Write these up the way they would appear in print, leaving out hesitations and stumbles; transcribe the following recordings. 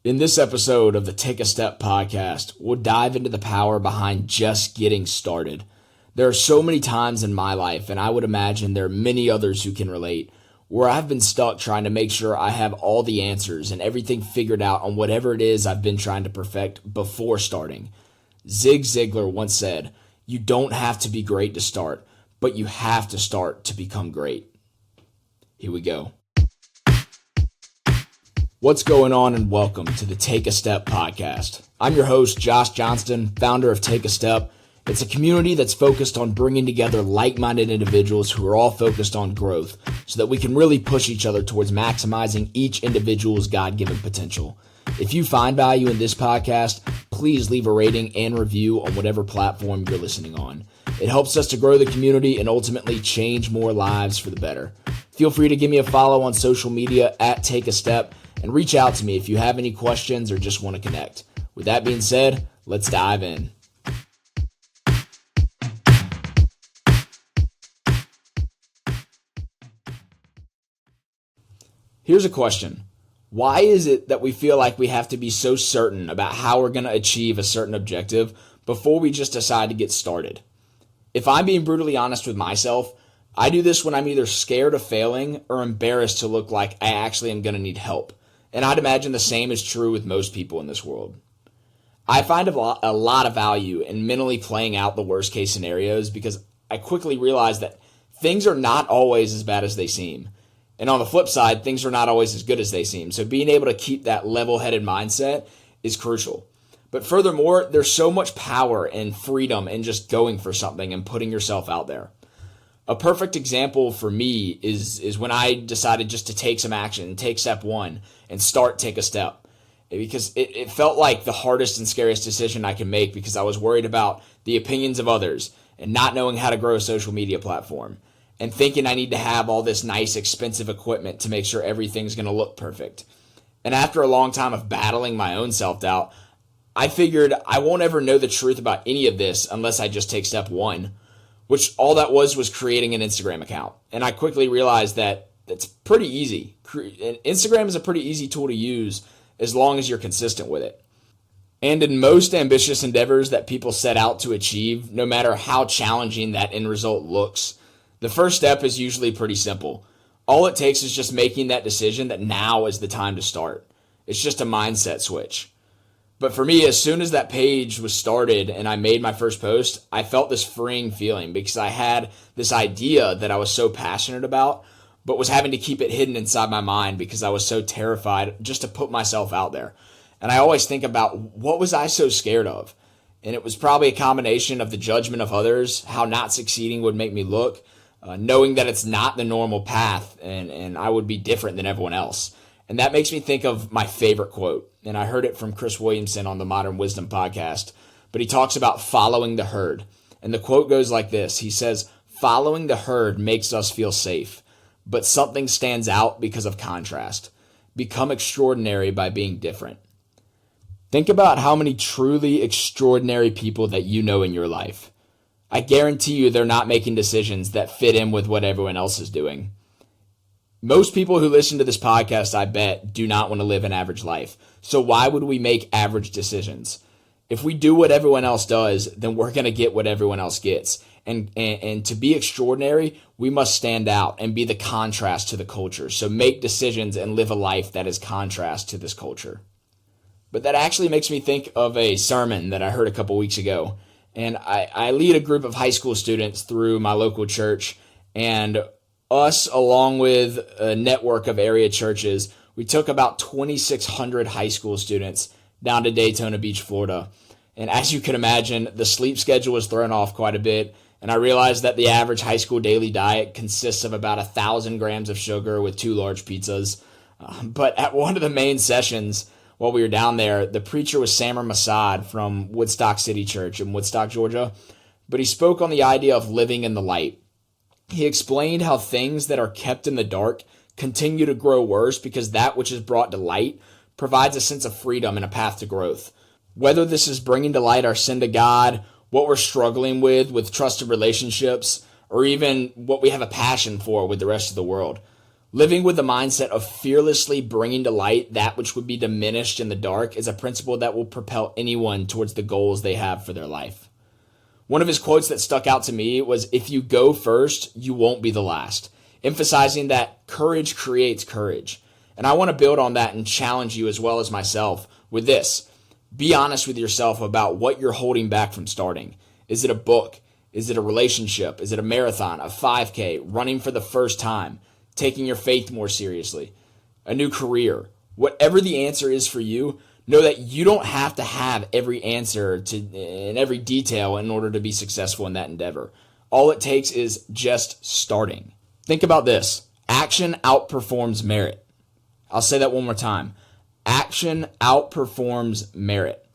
In this episode of the Take a Step podcast, we'll dive into the power behind just getting started. There are so many times in my life, and I would imagine there are many others who can relate, where I've been stuck trying to make sure I have all the answers and everything figured out on whatever it is I've been trying to perfect before starting. Zig Ziglar once said, "You don't have to be great to start, but you have to start to become great." Here we go. What's going on, and welcome to the Take a Step podcast. I'm your host, Josh Johnston, founder of Take a Step. It's a community that's focused on bringing together like-minded individuals who are all focused on growth so that we can really push each other towards maximizing each individual's God-given potential. If you find value in this podcast, please leave a rating and review on whatever platform you're listening on. It helps us to grow the community and ultimately change more lives for the better. Feel free to give me a follow on social media at Take a Step, and reach out to me if you have any questions or just want to connect. With that being said, let's dive in. Here's a question. Why is it that we feel like we have to be so certain about how we're going to achieve a certain objective before we just decide to get started? If I'm being brutally honest with myself, I do this when I'm either scared of failing or embarrassed to look like I actually am going to need help. And I'd imagine the same is true with most people in this world. I find a lot of value in mentally playing out the worst case scenarios because I quickly realize that things are not always as bad as they seem. And on the flip side, things are not always as good as they seem. So being able to keep that level-headed mindset is crucial. But furthermore, there's so much power and freedom in just going for something and putting yourself out there. A perfect example for me is when I decided just to take some action, take step one, and take a step. Because it felt like the hardest and scariest decision I could make because I was worried about the opinions of others and not knowing how to grow a social media platform and thinking I need to have all this nice, expensive equipment to make sure everything's going to look perfect. And after a long time of battling my own self-doubt, I figured I won't ever know the truth about any of this unless I just take step one, which all that was creating an Instagram account. And I quickly realized that it's pretty easy. Instagram is a pretty easy tool to use as long as you're consistent with it. And in most ambitious endeavors that people set out to achieve, no matter how challenging that end result looks, the first step is usually pretty simple. All it takes is just making that decision that now is the time to start. It's just a mindset switch. But for me, as soon as that page was started and I made my first post, I felt this freeing feeling because I had this idea that I was so passionate about, but was having to keep it hidden inside my mind because I was so terrified just to put myself out there. And I always think about, what was I so scared of? And it was probably a combination of the judgment of others, how not succeeding would make me look, knowing that it's not the normal path and I would be different than everyone else. And that makes me think of my favorite quote. And I heard it from Chris Williamson on the Modern Wisdom podcast. But he talks about following the herd. And the quote goes like this. He says, "Following the herd makes us feel safe, but something stands out because of contrast. Become extraordinary by being different." Think about how many truly extraordinary people that you know in your life. I guarantee you they're not making decisions that fit in with what everyone else is doing. Most people who listen to this podcast, I bet, do not want to live an average life. So why would we make average decisions? If we do what everyone else does, then we're going to get what everyone else gets. And to be extraordinary, we must stand out and be the contrast to the culture. So make decisions and live a life that is contrast to this culture. But that actually makes me think of a sermon that I heard a couple weeks ago. And I lead a group of high school students through my local church, and us, along with a network of area churches, we took about 2,600 high school students down to Daytona Beach, Florida. And as you can imagine, the sleep schedule was thrown off quite a bit. And I realized that the average high school daily diet consists of about 1,000 grams of sugar with 2 large pizzas. But at one of the main sessions, while we were down there, the preacher was Samar Masad from Woodstock City Church in Woodstock, Georgia. But he spoke on the idea of living in the light. He explained how things that are kept in the dark continue to grow worse because that which is brought to light provides a sense of freedom and a path to growth. Whether this is bringing to light our sin to God, what we're struggling with trusted relationships, or even what we have a passion for with the rest of the world. Living with the mindset of fearlessly bringing to light that which would be diminished in the dark is a principle that will propel anyone towards the goals they have for their life. One of his quotes that stuck out to me was, "If you go first, you won't be the last," emphasizing that courage creates courage. And I want to build on that and challenge you as well as myself with this. Be honest with yourself about what you're holding back from starting. Is it a book? Is it a relationship? Is it a marathon, a 5K, running for the first time, taking your faith more seriously, a new career? Whatever the answer is for you, know that you don't have to have every answer in every detail in order to be successful in that endeavor. All it takes is just starting. Think about this. Action outperforms merit. I'll say that one more time. Action outperforms merit.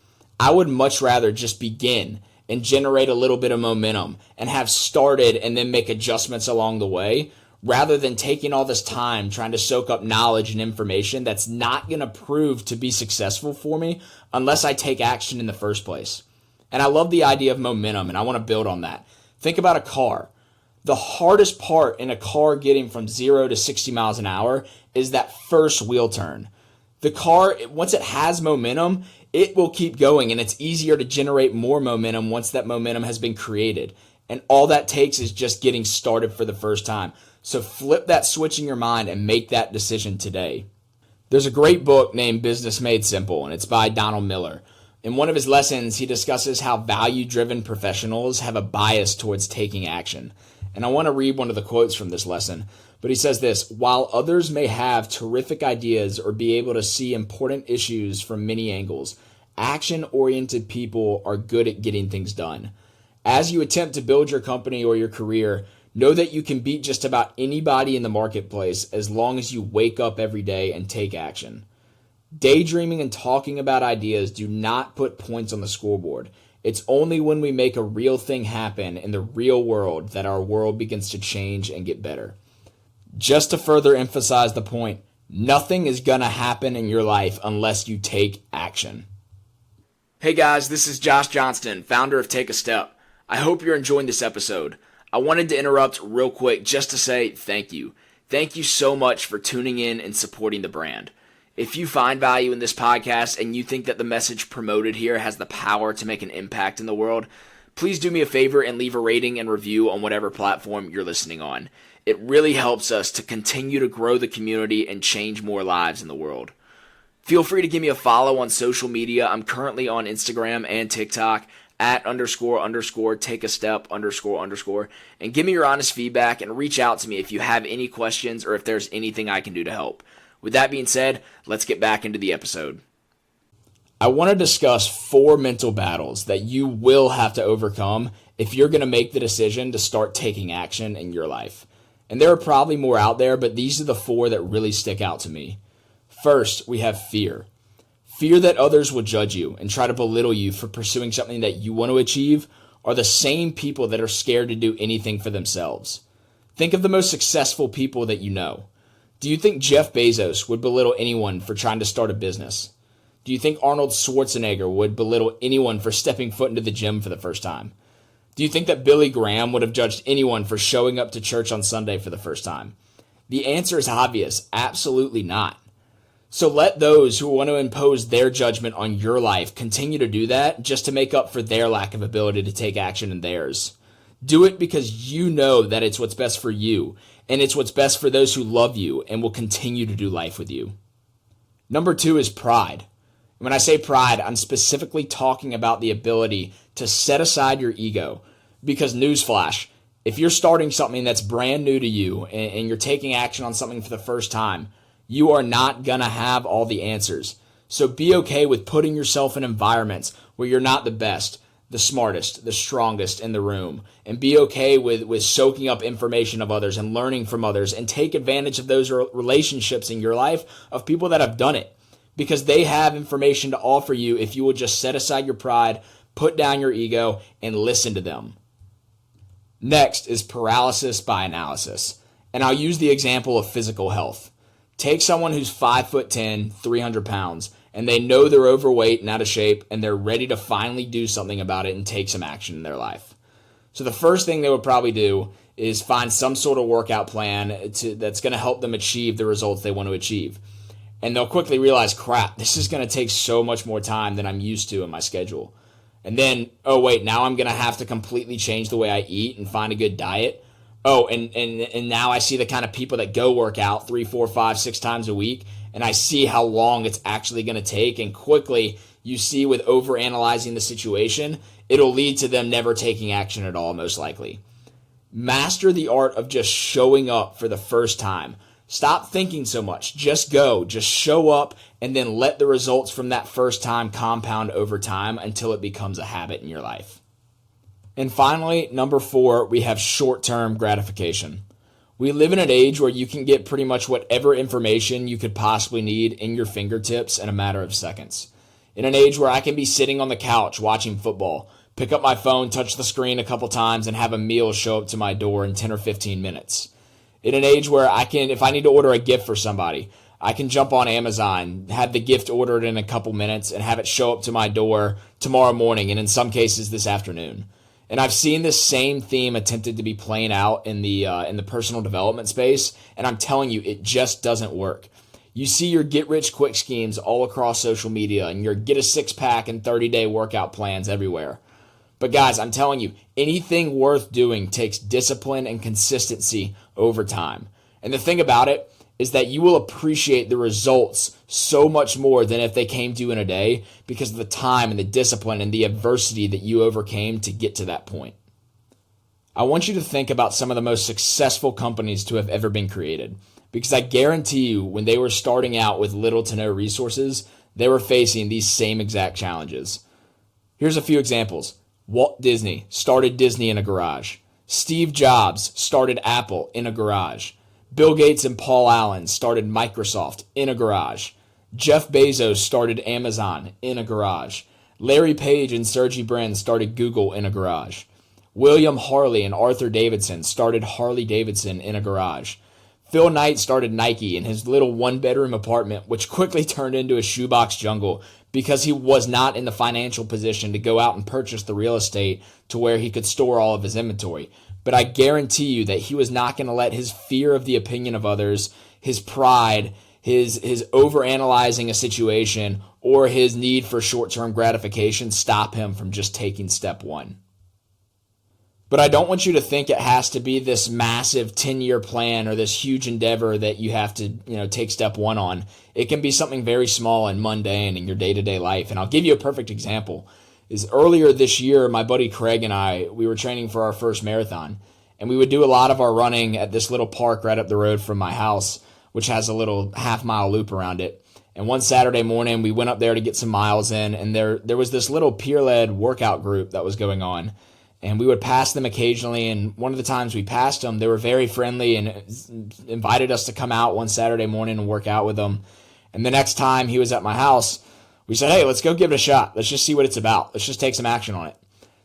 I would much rather just begin and generate a little bit of momentum and have started and then make adjustments along the way, rather than taking all this time trying to soak up knowledge and information that's not going to prove to be successful for me unless I take action in the first place. And I love the idea of momentum, and I want to build on that. Think about a car. The hardest part in a car getting from 0 to 60 miles an hour is that first wheel turn. The car, once it has momentum, it will keep going, and it's easier to generate more momentum once that momentum has been created. And all that takes is just getting started for the first time. So flip that switch in your mind and make that decision today. There's a great book named Business Made Simple, and it's by Donald Miller. In one of his lessons, he discusses how value-driven professionals have a bias towards taking action. And I want to read one of the quotes from this lesson. But he says this: "While others may have terrific ideas or be able to see important issues from many angles, action-oriented people are good at getting things done. As you attempt to build your company or your career, know that you can beat just about anybody in the marketplace as long as you wake up every day and take action. Daydreaming and talking about ideas do not put points on the scoreboard. It's only when we make a real thing happen in the real world that our world begins to change and get better." Just to further emphasize the point, nothing is going to happen in your life unless you take action. Hey guys, this is Josh Johnston, founder of Take a Step. I hope you're enjoying this episode. I wanted to interrupt real quick just to say thank you. Thank you so much for tuning in and supporting the brand. If you find value in this podcast and you think that the message promoted here has the power to make an impact in the world, please do me a favor and leave a rating and review on whatever platform you're listening on. It really helps us to continue to grow the community and change more lives in the world. Feel free to give me a follow on social media. I'm currently on Instagram and TikTok at __ take a step _ and give me your honest feedback and reach out to me if you have any questions or if there's anything I can do to help. With that being said, let's get back into the episode. I want to discuss 4 mental battles that you will have to overcome if you're going to make the decision to start taking action in your life. And there are probably more out there, but these are the 4 that really stick out to me. First, we have fear. Fear that others will judge you and try to belittle you for pursuing something that you want to achieve are the same people that are scared to do anything for themselves. Think of the most successful people that you know. Do you think Jeff Bezos would belittle anyone for trying to start a business? Do you think Arnold Schwarzenegger would belittle anyone for stepping foot into the gym for the first time? Do you think that Billy Graham would have judged anyone for showing up to church on Sunday for the first time? The answer is obvious, absolutely not. So let those who want to impose their judgment on your life continue to do that just to make up for their lack of ability to take action in theirs. Do it because you know that it's what's best for you, and it's what's best for those who love you and will continue to do life with you. Number 2 is pride. When I say pride, I'm specifically talking about the ability to set aside your ego. Because newsflash, if you're starting something that's brand new to you and you're taking action on something for the first time, you are not going to have all the answers. So be okay with putting yourself in environments where you're not the best, the smartest, the strongest in the room. And be okay with soaking up information of others and learning from others, and take advantage of those relationships in your life of people that have done it. Because they have information to offer you if you will just set aside your pride, put down your ego, and listen to them. Next is paralysis by analysis. And I'll use the example of physical health. Take someone who's 5'10", 300 pounds, and they know they're overweight and out of shape, and they're ready to finally do something about it and take some action in their life. So the first thing they would probably do is find some sort of workout plan that's going to help them achieve the results they want to achieve. And they'll quickly realize, crap, this is going to take so much more time than I'm used to in my schedule. And then, oh wait, now I'm going to have to completely change the way I eat and find a good diet. Oh, and now I see the kind of people that go work out 3, 4, 5, 6 times a week, and I see how long it's actually going to take. And quickly, you see with overanalyzing the situation, it'll lead to them never taking action at all, most likely. Master the art of just showing up for the first time. Stop thinking so much. Just go. Just show up, and then let the results from that first time compound over time until it becomes a habit in your life. And finally, number 4, we have short-term gratification. We live in an age where you can get pretty much whatever information you could possibly need in your fingertips in a matter of seconds. In an age where I can be sitting on the couch watching football, pick up my phone, touch the screen a couple times, and have a meal show up to my door in 10 or 15 minutes. In an age where I can, if I need to order a gift for somebody, I can jump on Amazon, have the gift ordered in a couple minutes, and have it show up to my door tomorrow morning, and in some cases this afternoon. And I've seen this same theme attempted to be playing out in the personal development space, and I'm telling you, it just doesn't work. You see your get-rich-quick schemes all across social media, and your get-a-six-pack and 30-day workout plans everywhere. But guys, I'm telling you, anything worth doing takes discipline and consistency over time. And the thing about it is that you will appreciate the results so much more than if they came to you in a day because of the time and the discipline and the adversity that you overcame to get to that point. I want you to think about some of the most successful companies to have ever been created, because I guarantee you when they were starting out with little to no resources, they were facing these same exact challenges. Here's a few examples. Walt Disney started Disney in a garage. Steve Jobs started Apple in a garage. Bill Gates and Paul Allen started Microsoft in a garage. Jeff Bezos started Amazon in a garage. Larry Page and Sergey Brin started Google in a garage. William Harley and Arthur Davidson started Harley Davidson in a garage. Phil Knight started Nike in his little one-bedroom apartment, which quickly turned into a shoebox jungle because he was not in the financial position to go out and purchase the real estate to where he could store all of his inventory. But I guarantee you that he was not going to let his fear of the opinion of others, his pride, his overanalyzing a situation, or his need for short-term gratification stop him from just taking step one. But I don't want you to think it has to be this massive 10-year plan or this huge endeavor that you have to, take step one on. It can be something very small and mundane in your day-to-day life. And I'll give you a perfect example. Is earlier this year, my buddy Craig and I, we were training for our first marathon. And we would do a lot of our running at this little park right up the road from my house, which has a little half-mile loop around it. And one Saturday morning, we went up there to get some miles in, and there was this little peer-led workout group that was going on. And we would pass them occasionally, and one of the times we passed them, they were very friendly and invited us to come out one Saturday morning and work out with them. And the next time he was at my house, we said, hey, let's go give it a shot. Let's just see what it's about. Let's just take some action on it.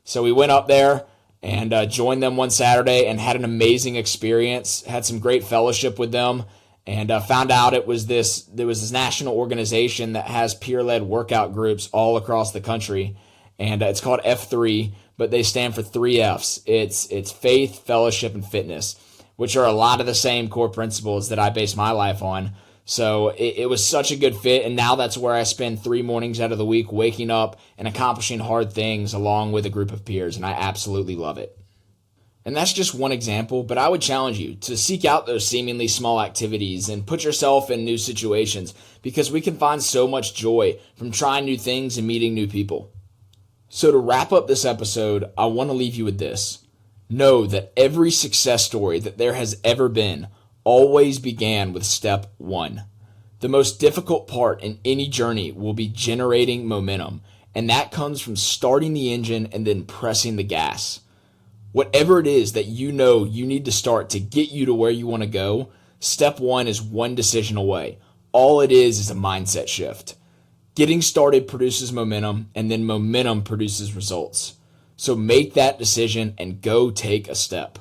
So we went up there and joined them one Saturday and had an amazing experience, had some great fellowship with them, and found out there was this national organization that has peer-led workout groups all across the country. And it's called F3, but they stand for 3 Fs. It's faith, fellowship, and fitness, which are a lot of the same core principles that I base my life on. So it was such a good fit, and now that's where I spend 3 mornings out of the week waking up and accomplishing hard things along with a group of peers, and I absolutely love it. And that's just one example, but I would challenge you to seek out those seemingly small activities and put yourself in new situations, because we can find so much joy from trying new things and meeting new people. So to wrap up this episode, I want to leave you with this. Know that every success story that there has ever been always began with step 1. The most difficult part in any journey will be generating momentum, and that comes from starting the engine and then pressing the gas. Whatever it is that you know you need to start to get you to where you want to go, step 1 is one decision away. All it is a mindset shift. Getting started produces momentum, and then momentum produces results. So make that decision and go take a step.